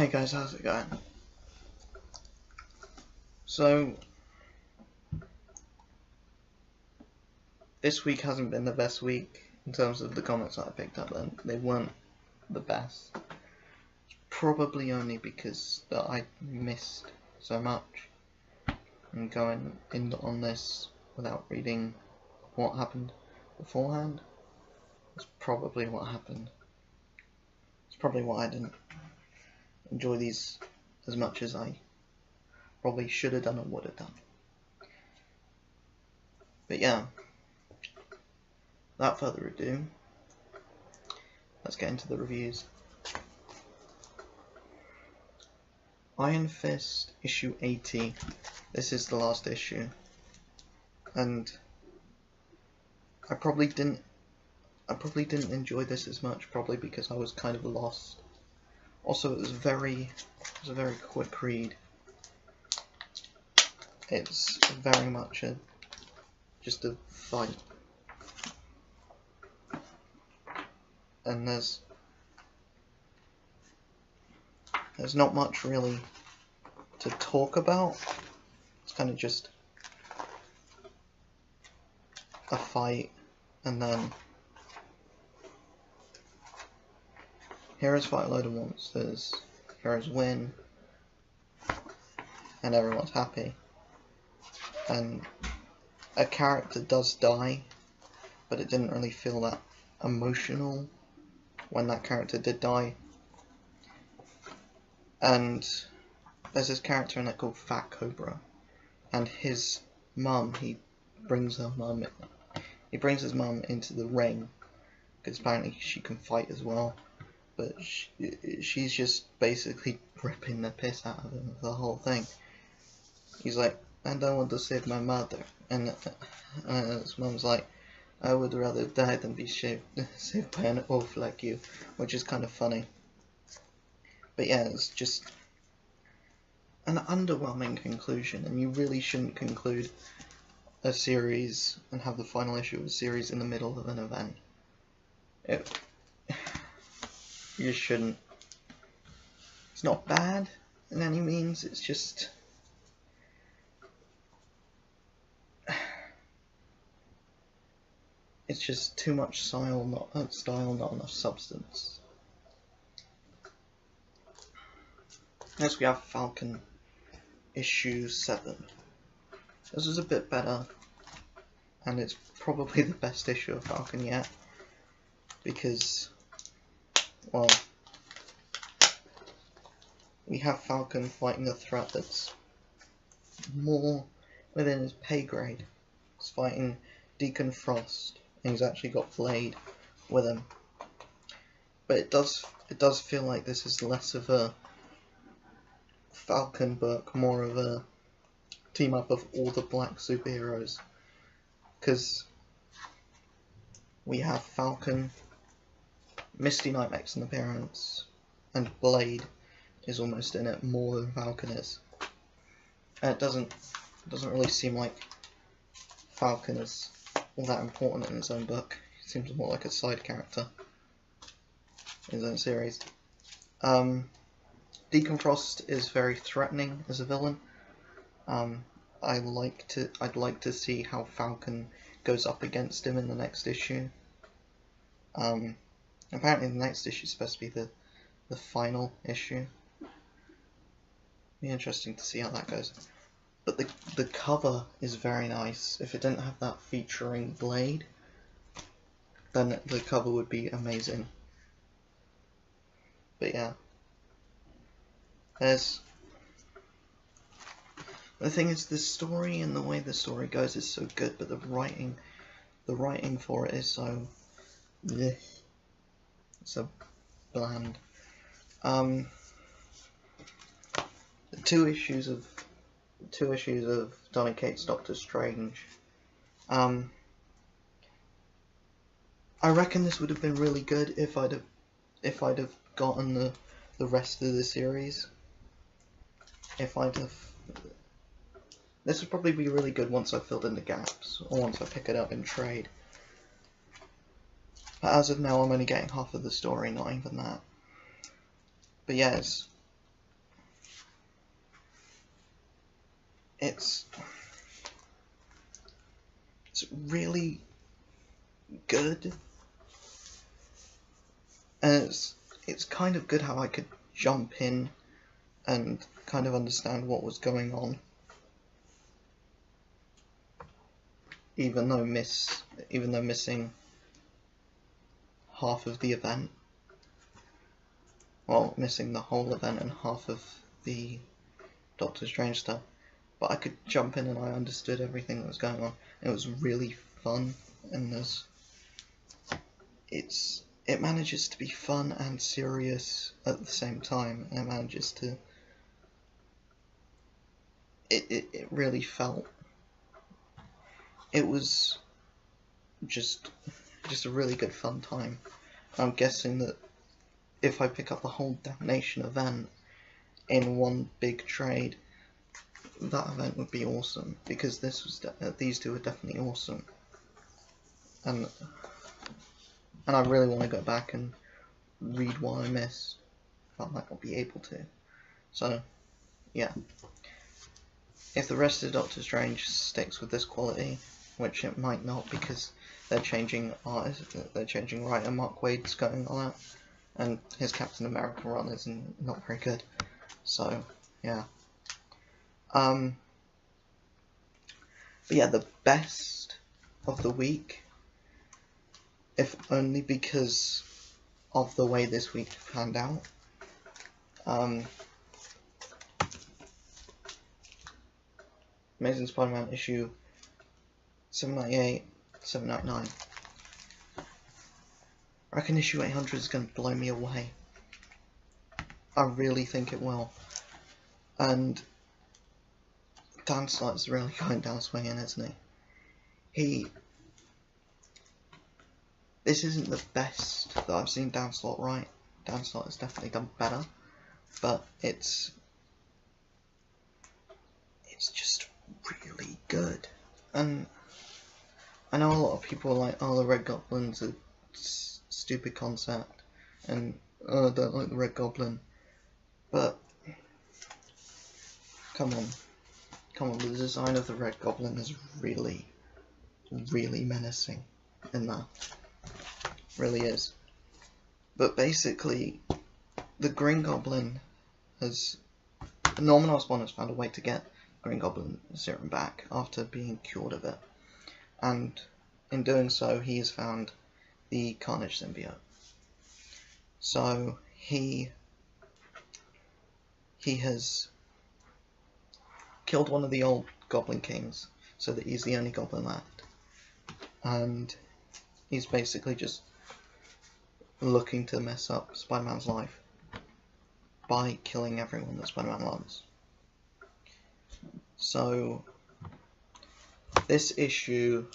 Hey guys, how's it going? So, this week hasn't been the best week in terms of the comics that I picked up, and they weren't the best. Probably only because that I missed so much, and going in on this without reading what happened beforehand is probably what happened. It's probably why I didn't enjoy these as much as I probably should have done or would have done. But yeah, without further ado, let's get into the reviews. Iron Fist issue 80. This is the last issue, and I probably didn't enjoy this as much, probably because I was kind of lost. Also, it was a very quick read. It's very much just a fight, and there's not much really to talk about. It's kind of just a fight, and then heroes fight a load of monsters, heroes win, and everyone's happy. And a character does die, but it didn't really feel that emotional when that character did die. And there's this character in it called Fat Cobra, and his mum, he brings his mum into the ring, because apparently she can fight as well, but she's just basically ripping the piss out of him for the whole thing. He's like, I don't want to save my mother, and his mum's like, I would rather die than be saved by an oaf like you, which is kind of funny. But yeah, it's just an underwhelming conclusion, and you really shouldn't conclude a series and have the final issue of a series in the middle of an event. You just shouldn't. It's not bad in any means, it's just too much style, not enough substance. Next we have Falcon issue 7. This is a bit better, and it's probably the best issue of Falcon yet, because, well, we have Falcon fighting a threat that's more within his pay grade. He's fighting Deacon Frost, and he's actually got Blade with him. But it does feel like this is less of a Falcon book, more of a team up of all the black superheroes, because we have Falcon, Misty Knight makes an appearance, and Blade is almost in it more than Falcon is. And it doesn't really seem like Falcon is all that important in his own book. He seems more like a side character in his own series. Deacon Frost is very threatening as a villain. I'd like to see how Falcon goes up against him in the next issue. Apparently the next issue is supposed to be the final issue. Be interesting to see how that goes. But the cover is very nice. If it didn't have that featuring Blade, then the cover would be amazing. But yeah. The thing is, the story and the way the story goes is so good, but the writing for it is so bland. The two issues of Donny Cates' Doctor Strange. I reckon this would have been really good if I'd have gotten the rest of the series. This would probably be really good once I filled in the gaps, or once I pick it up in trade. But as of now, I'm only getting half of the story, not even that. But yeah, it's really good, and it's kind of good how I could jump in and kind of understand what was going on, even though missing half of the event. Well, missing the whole event and half of the Doctor Strange stuff. But I could jump in and I understood everything that was going on. It was really fun, and it manages to be fun and serious at the same time. And it manages to it really felt, it was just a really good fun time. I'm guessing that if I pick up the whole Damnation event in one big trade, that event would be awesome, because these two are definitely awesome, and I really want to go back and read what I missed, but I might not be able to. So yeah, if the rest of Doctor Strange sticks with this quality, which it might not, because they're changing artists, they're changing writer. Mark Waid's going on it, and his Captain America run is not very good. So yeah. But yeah, the best of the week, if only because of the way this week panned out, Amazing Spider-Man issue 798, 799. I reckon issue 800 is going to blow me away. I really think it will. And Dan Slott's really going down swinging, isn't he? This isn't the best that I've seen Dan Slott write. Dan Slott has definitely done better, but it's just really good. And I know a lot of people are like, oh, the Red Goblin's a stupid concept, and oh, I don't like the Red Goblin. But come on, the design of the Red Goblin is really, really menacing in that. Really is. But basically, the Green Goblin Norman Osborn has found a way to get Green Goblin serum back after being cured of it. And in doing so, he has found the Carnage symbiote. So he has killed one of the old Goblin Kings, so that he's the only Goblin left. And he's basically just looking to mess up Spider-Man's life by killing everyone that Spider-Man loves. So this issue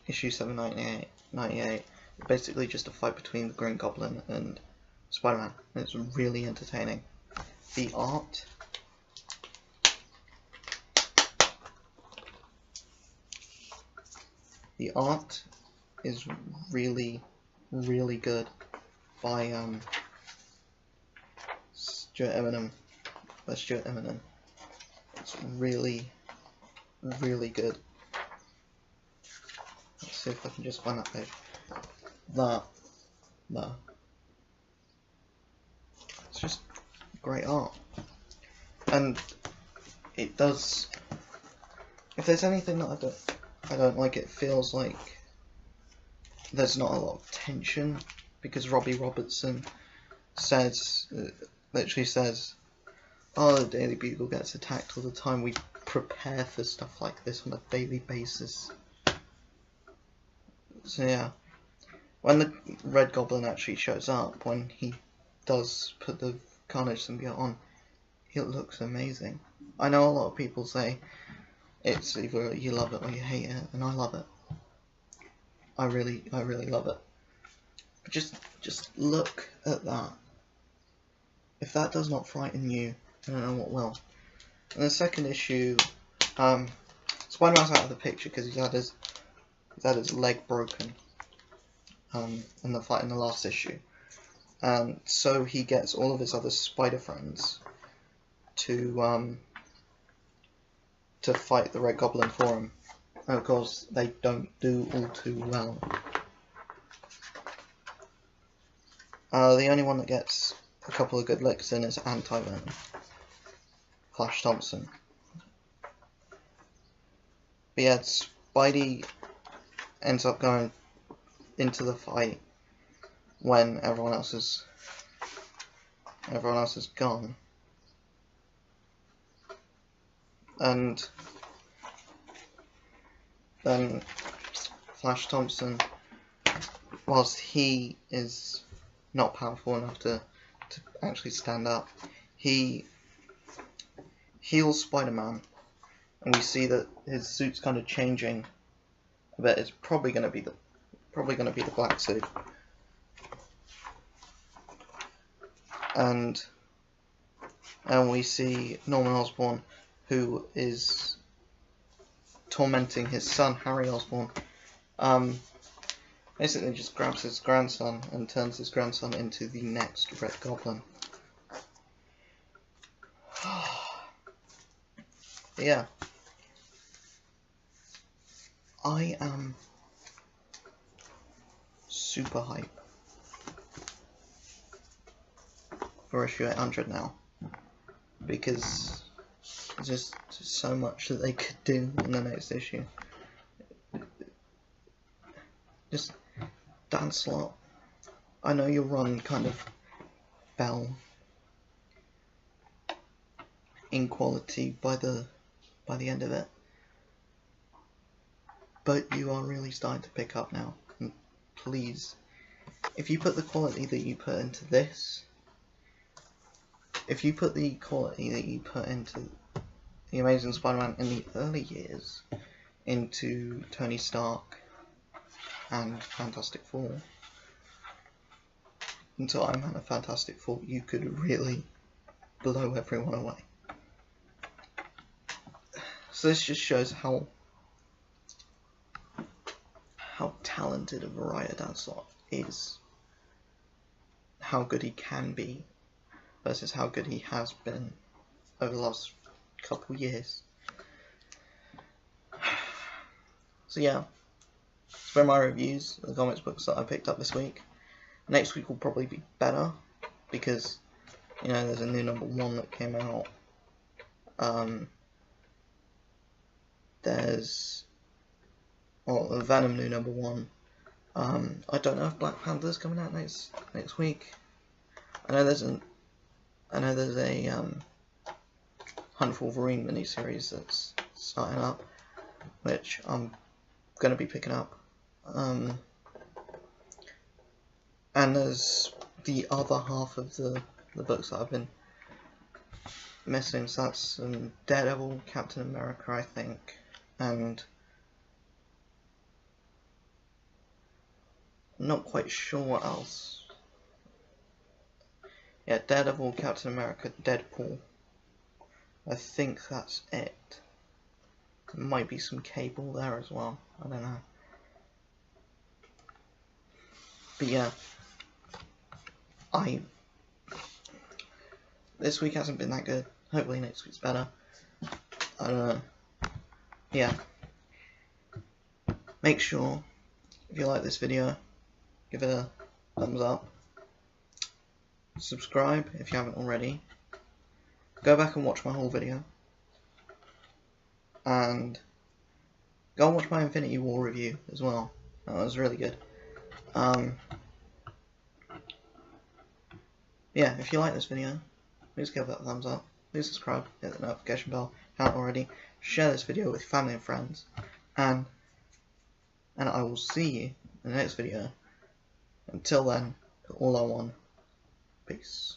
798, is basically just a fight between the Green Goblin and Spider-Man, and it's really entertaining. The art is really, really good by Stuart Eminem. It's really, really good. Let's see if I can just find that page. There. It's just great art, and it does. If there's anything that I don't like, it feels like there's not a lot of tension, because Robbie Robertson literally says, oh, the Daily Bugle gets attacked all the time, we prepare for stuff like this on a daily basis. So yeah, when the Red Goblin actually shows up, when he does put the Carnage symbiote on, it looks amazing. I know a lot of people say it's either you love it or you hate it, and I love it. I really love it. But just look at that. If that does not frighten you, I don't know what will. In the second issue, Spider-Man's out of the picture because he's had his leg broken in the fight in the last issue. So he gets all of his other spider friends to to fight the Red Goblin for him. And of course, they don't do all too well. The only one that gets a couple of good licks in is Anti-Venom, Flash Thompson. But yeah, Spidey ends up going into the fight when everyone else is gone, and then Flash Thompson, whilst he is not powerful enough to actually stand up, he heals Spider-Man, and we see that his suit's kind of changing a bit. It's probably going to be the black suit, and we see Norman Osborn, who is tormenting his son Harry Osborn. Basically just grabs his grandson and turns his grandson into the next Red Goblin. Yeah. I am super hype for issue 800 now, because there's just so much that they could do in the next issue. Just Dan Slott, I know your run kind of fell in quality by the end of it, but you are really starting to pick up now. And please, if you put the quality that you put into this, if you put the quality that you put into the Amazing Spider-Man in the early years into Tony Stark and Fantastic Four, into Iron Man and Fantastic Four, you could really blow everyone away. So this just shows how talented a writer Dan Slott is, how good he can be versus how good he has been over the last couple years. So yeah, it's been my reviews of the comics books that I picked up this week. Next week will probably be better, because, you know, there's a new #1 that came out. There's the Venom new #1. I don't know if Black Panther's coming out next week. I know there's a Hunt for Wolverine miniseries that's starting up, which I'm gonna be picking up. And there's the other half of the books that I've been missing. So that's Daredevil, Captain America, I think, and I'm not quite sure what else. Yeah, Daredevil, Captain America, Deadpool. I think that's it. There might be some Cable there as well. I don't know. But yeah, this week hasn't been that good. Hopefully next week's better. I don't know. Yeah. Make sure, if you like this video, give it a thumbs up. Subscribe if you haven't already. Go back and watch my whole video. And go and watch my Infinity War review as well. That was really good. Yeah, if you like this video, please give that a thumbs up. Please subscribe, hit the notification bell if you haven't already. Share this video with family and friends. And I will see you in the next video. Until then, all I want. Peace.